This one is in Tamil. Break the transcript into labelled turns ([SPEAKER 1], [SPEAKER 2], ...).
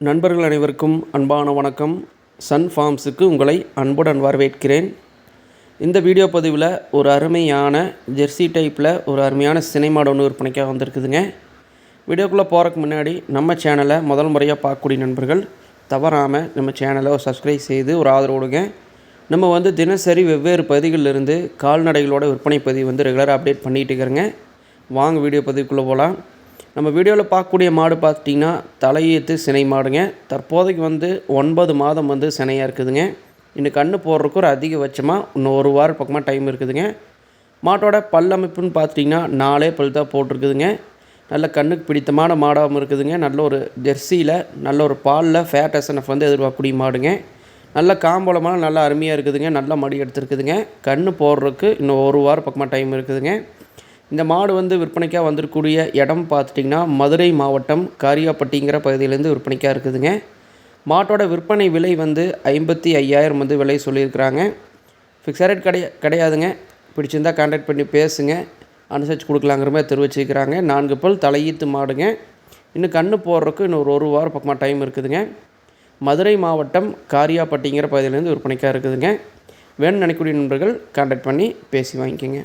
[SPEAKER 1] நண்பர்கள் அனைவருக்கும் அன்பான வணக்கம். சன் ஃபார்ம்ஸுக்கு உங்களை அன்புடன் வரவேற்கிறேன். இந்த வீடியோ பதிவில் ஒரு அருமையான ஜெர்சி டைப்பில் ஒரு அருமையான சினை மாடு ஒன்று விற்பனைக்காக வந்திருக்குதுங்க. வீடியோக்குள்ளே போகிறதுக்கு முன்னாடி நம்ம சேனலை முதல் முறையாக பார்க்கக்கூடிய நண்பர்கள் தவறாமல் நம்ம சேனலை சப்ஸ்கிரைப் செய்து ஒரு ஆதரவு கொடுங்க. நம்ம தினசரி வெவ்வேறு பகுதிகளிலிருந்து கால்நடைகளோட விற்பனை பதிவு ரெகுலராக அப்டேட் பண்ணிகிட்டு இருக்கிறேங்க. வாங்க வீடியோ பதிவுக்குள்ளே போகலாம். நம்ம வீடியோவில் பார்க்கக்கூடிய மாடு பார்த்திங்கன்னா தலையீத்து சினை மாடுங்க. தற்போதைக்கு 9 மாதம் சினையாக இருக்குதுங்க. இன்னும் கன்று போடுறதுக்கு ஒரு அதிகபட்சமாக இன்னும் ஒரு வாரம் பக்கமாக டைம் இருக்குதுங்க. மாட்டோட பல் அமைப்புன்னு பார்த்திங்கன்னா 4 பல் தான் போட்டிருக்குதுங்க. நல்ல கண்ணுக்கு பிடித்தமான மாடாகவும் இருக்குதுங்க. நல்ல ஒரு ஜெர்சியில் நல்ல ஒரு பாலில் ஃபேட் எஸ்என்எஃப் எதிர்பார்க்கக்கூடிய மாடுங்க. நல்ல காம்பளமான நல்ல அருமையாக இருக்குதுங்க. நல்ல மடி எடுத்துருக்குதுங்க. கன்று போடுறதுக்கு இன்னும் ஒரு வாரம் பக்கமாக டைம் இருக்குதுங்க. இந்த மாடு விற்பனைக்காக வந்திருக்கக்கூடிய இடம் பார்த்துட்டிங்கன்னா மதுரை மாவட்டம் காரியாப்பட்டிங்கிற பகுதியிலேருந்து விற்பனைக்காக இருக்குதுங்க. மாட்டோட விற்பனை விலை 55,000 விலை சொல்லியிருக்கிறாங்க. ஃபிக்ஸட் ரேட் கிடையாதுங்க. பிடிச்சிருந்தால் கான்டாக்ட் பண்ணி பேசுங்க, அனுசரித்து கொடுக்கலாங்கிற மாதிரி தெரிவிச்சுக்கிறாங்க. 4 பல் தலையீத்து மாடுங்க. இன்னும் கன்று போடுறதுக்கு இன்னும் ஒரு வாரம் பக்கமாக டைம் இருக்குதுங்க. மதுரை மாவட்டம் காரியாப்பட்டிங்கிற பகுதியிலேருந்து விற்பனைக்காக இருக்குதுங்க. வேணும்னு நினைக்கக்கூடிய நண்பர்கள் கான்டாக்ட் பண்ணி பேசி வாங்கிக்கோங்க.